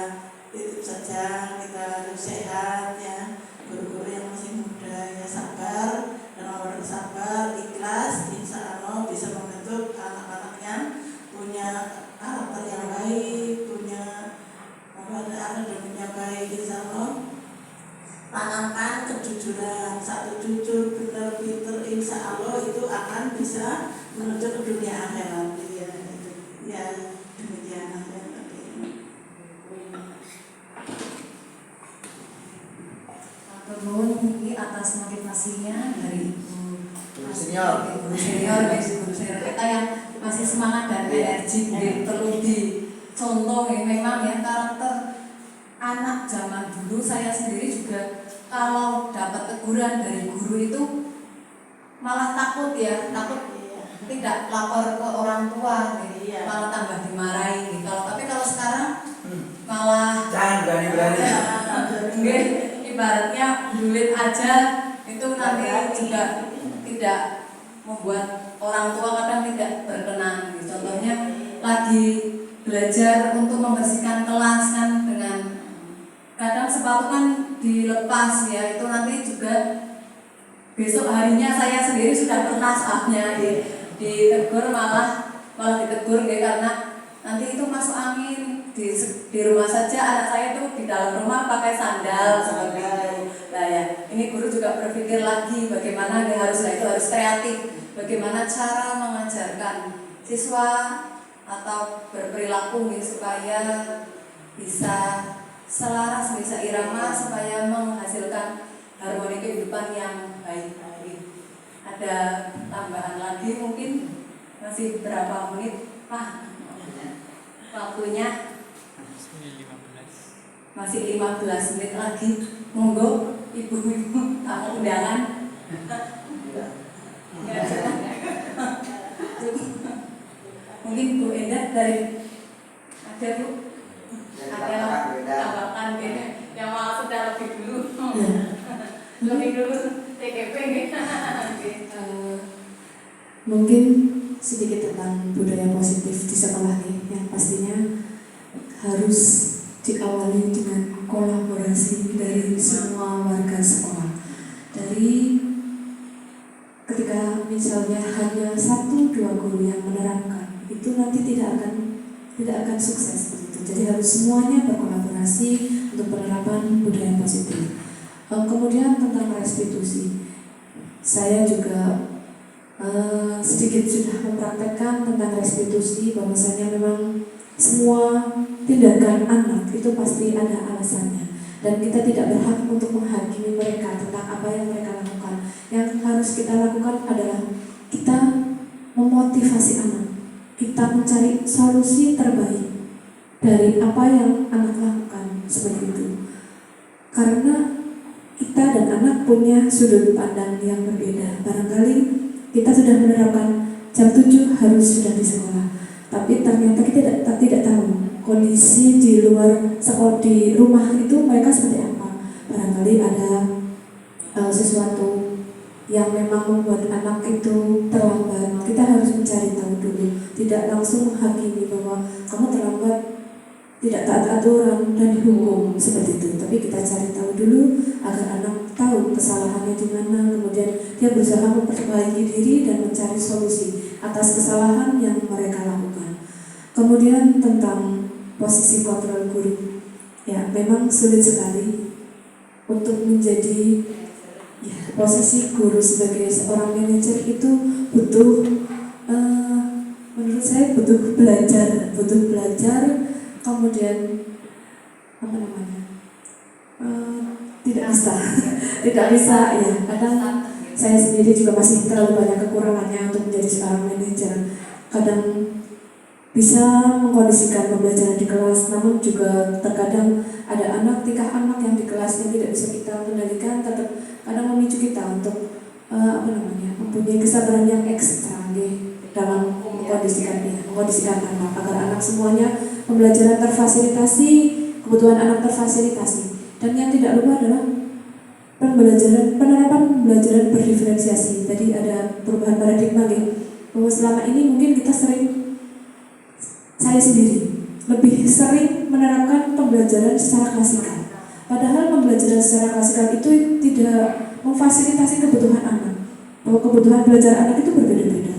[SPEAKER 8] itu saja, kita harus sehat ya. Guru-guru yang masih muda ya sabar, dan orang sabar, ikhlas, insya Allah bisa membentuk anak-anak yang punya karakter yang baik, punya akademiknya baik. Insya Allah tanamkan kejujuran, satu jujur, benar, pinter, insya Allah bisa menuju ke dunia akhirat. Ya demikian aja tadi.
[SPEAKER 6] Turun ini atas motivasinya dari
[SPEAKER 7] Guru senior.
[SPEAKER 6] guru senior kita yang masih semangat dan energi. Perlu dicontoh ya, memang ya karakter anak zaman dulu. Saya sendiri juga kalau dapat teguran dari guru itu malah takut ya, takut tidak lapor ke orang tua, malah tambah dimarahi. Tapi kalau sekarang malah
[SPEAKER 7] Jangan berani-berani.
[SPEAKER 6] ibaratnya julid aja itu nanti juga tidak membuat orang tua kadang tidak berkenan. Contohnya lagi belajar untuk membersihkan kelas kan, dengan kadang sepatu kan dilepas ya, itu nanti juga besok harinya saya sendiri sudah pernah saatnya ditegur, malah ditegur ya, karena nanti itu masuk angin. Di rumah saja anak saya itu di dalam rumah pakai sandal seperti itu. Nah ya, ini guru juga berpikir lagi bagaimana dia harus kreatif, bagaimana cara mengajarkan siswa atau berperilaku supaya bisa selaras, bisa irama, supaya menghasilkan harmoni kehidupan yang baik. Ada tambahan lagi mungkin, masih berapa menit Pak waktunya? Masih 15 menit lagi. Monggo ibu-ibu tamu undangan. Mungkin Bu Endah dari ada Bu, ada tambahkan yang malah sudah lebih dulu. Lebih dulu TKP
[SPEAKER 3] Mungkin sedikit tentang budaya positif di sekolah nih, yang pastinya harus diawali dengan kolaborasi dari semua warga sekolah. Dari ketika misalnya hanya 1-2 guru yang menerapkan, itu nanti tidak akan sukses begitu. Jadi harus semuanya berkolaborasi untuk penerapan budaya positif. Kemudian tentang restitusi, saya juga sedikit sudah mempraktekkan tentang restitusi, bahwasanya memang semua tindakan anak itu pasti ada alasannya, dan kita tidak berhak untuk menghakimi mereka tentang apa yang mereka lakukan. Yang harus kita lakukan adalah kita memotivasi anak, kita mencari solusi terbaik dari apa yang anak lakukan, seperti itu. Karena kita dan anak punya sudut pandang yang berbeda. Barangkali kita sudah menerapkan jam 7 harus sudah di sekolah, tapi ternyata kita tidak tahu kondisi di luar sekolah, di rumah itu mereka seperti apa. Barangkali ada sesuatu yang memang membuat anak itu terlambat. Kita harus mencari tahu dulu, tidak langsung menghakimi bahwa kamu terlambat, tidak taat aturan dan dihukum seperti itu. Tapi kita cari tahu dulu agar anak tahu kesalahannya di mana, kemudian dia berusaha memperbaiki diri dan mencari solusi atas kesalahan yang mereka lakukan. Kemudian tentang posisi kontrol guru, ya memang sulit sekali untuk menjadi posisi guru sebagai seorang manajer. Itu butuh menurut saya butuh belajar, kemudian tidak bisa ya. Kadang saya sendiri juga masih terlalu banyak kekurangannya untuk menjadi seorang manajer. Kadang bisa mengkondisikan pembelajaran di kelas, namun juga terkadang ada tingkah anak yang di kelas yang tidak bisa kita kendalikan, tetap kadang memicu kita untuk mempunyai kesabaran yang ekstra dalam mengkondisikan anak, agar anak semuanya pembelajaran terfasilitasi, kebutuhan anak terfasilitasi. Dan yang tidak lupa adalah penerapan pembelajaran berdiferensiasi. Tadi ada perubahan paradigma bahwa selama ini mungkin kita saya sendiri lebih sering menerapkan pembelajaran secara klasikal. Padahal pembelajaran secara klasikal itu tidak memfasilitasi kebutuhan anak. Bahwa kebutuhan belajar anak itu berbeda-beda.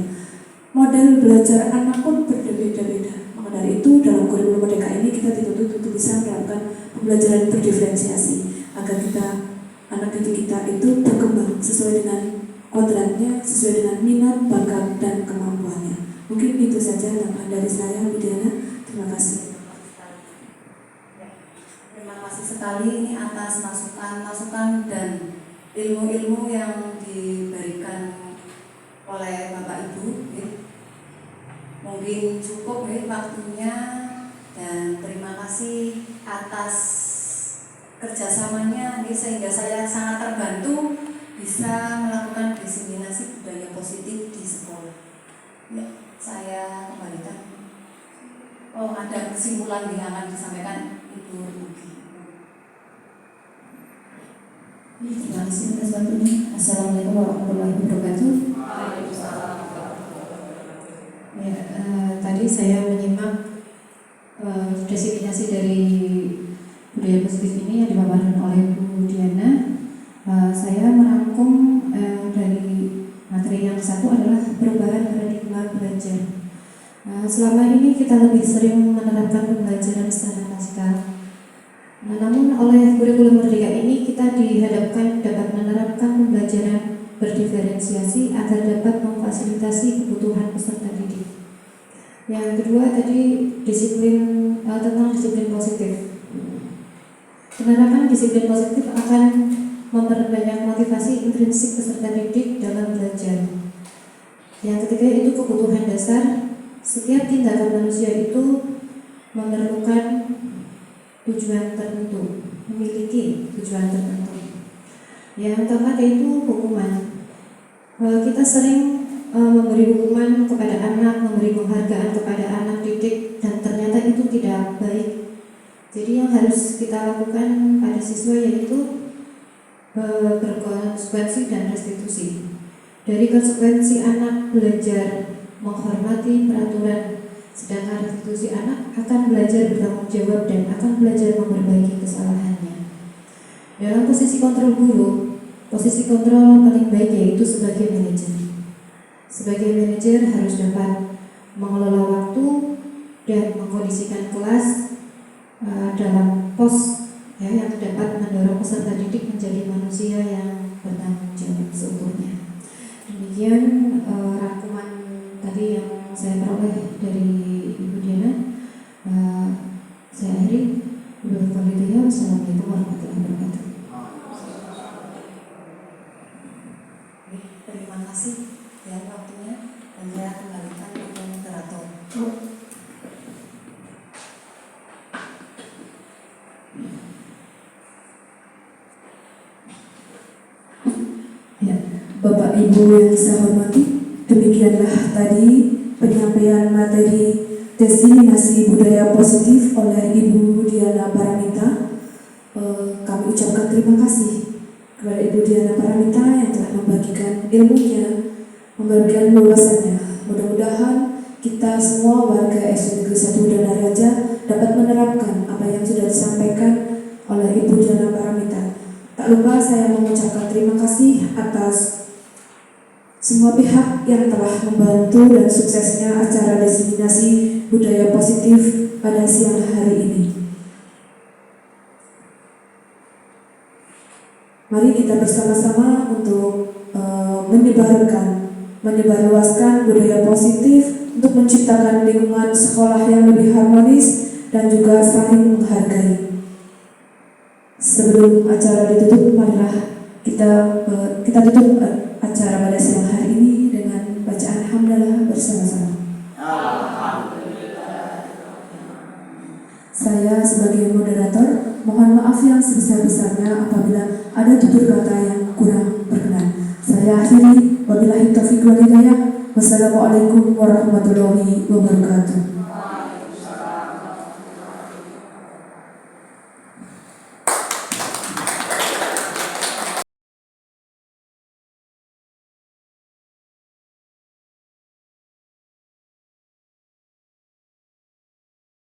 [SPEAKER 3] Model belajar anak pun berbeda-beda. Maka dari itu dalam kurikulum Merdeka ini kita dituntut untuk bisa melakukan pembelajaran berdiferensiasi agar anak didik kita itu berkembang sesuai dengan kodratnya sesuai dengan minat, bakat, dan kemampuannya. Mungkin itu saja tambahan dari saya, Bu Diana. Terima kasih.
[SPEAKER 6] Terima kasih sekali ini atas masukan-masukan dan ilmu-ilmu yang diberikan oleh Bapak Ibu. Mungkin cukup waktunya, dan terima kasih atas kerjasamanya sehingga saya sangat terbantu bisa melakukan diseminasi budaya positif di sekolah. Ya, saya kembalikan. Oh, ada kesimpulan yang akan disampaikan Ibu Rugi.
[SPEAKER 9] Terima kasih atas waktunya. Assalamualaikum warahmatullahi wabarakatuh. Ya, tadi saya menyimak diseminasi dari budaya positif ini yang dipaparkan oleh Bu Diana. Saya merangkum dari materi yang satu adalah perubahan paradigma belajar. Selama ini kita lebih sering menerapkan pembelajaran secara klasikal. Namun oleh kurikulum Merdeka ini kita dihadapkan dapat menerapkan pembelajaran berdiferensiasi agar dapat memfasilitasi kebutuhan peserta didik. Yang kedua tadi tentang disiplin positif. Penerapan disiplin positif akan memperbanyak motivasi intrinsik peserta didik dalam belajar. Yang ketiga itu kebutuhan dasar. Setiap tindakan manusia itu memerlukan tujuan tertentu, memiliki tujuan tertentu. Yang keempat yaitu hukuman. Kita sering memberi hukuman kepada anak, memberi penghargaan kepada anak didik, dan ternyata itu tidak baik. Jadi yang harus kita lakukan pada siswa yaitu berkonsekuensi dan restitusi. Dari konsekuensi anak belajar menghormati peraturan, sedangkan restitusi anak akan belajar bertanggung jawab dan akan belajar memperbaiki kesalahannya. Dalam posisi kontrol guru, posisi kontrol paling baik yaitu sebagai manajer. Sebagai manajer harus dapat mengelola waktu dan mengkondisikan kelas dalam pos yang dapat mendorong peserta didik menjadi manusia yang bertanggung jawab seutuhnya. Demikian rangkuman tadi yang saya peroleh dari Ibu Diana. Saya akhiri. Wassalamualaikum warahmatullahi wabarakatuh.
[SPEAKER 6] Terima kasih ya waktunya, dan saya kembalikan ke moderator.
[SPEAKER 3] Ya, Bapak Ibu yang saya hormati, demikianlah tadi penyampaian materi diseminasi budaya positif oleh Ibu Diana Paramita. Kami ucapkan terima kasih kepada Ibu Diana Paramita yang telah membagikan ilmunya, membagikan wawasannya. Mudah-mudahan kita semua warga SD Negeri 1 Danaraja dapat menerapkan apa yang sudah disampaikan oleh Ibu Diana Paramita. Tak lupa saya mengucapkan terima kasih atas semua pihak yang telah membantu dan suksesnya acara diseminasi budaya positif pada siang hari ini. Mari kita bersama-sama untuk menyebarluaskan budaya positif untuk menciptakan lingkungan sekolah yang lebih harmonis dan juga saling menghargai. Sebelum acara ditutup, marilah kita tutup acara pada siang hari ini dengan bacaan hamdalah bersama-sama. Saya sebagai moderator mohon maaf yang sebesar-besarnya apabila ada tutur kata yang kurang berkenan. Saya akhiri, wabillahi taufiq wal hidayah. Wassalamualaikum warahmatullahi wabarakatuh.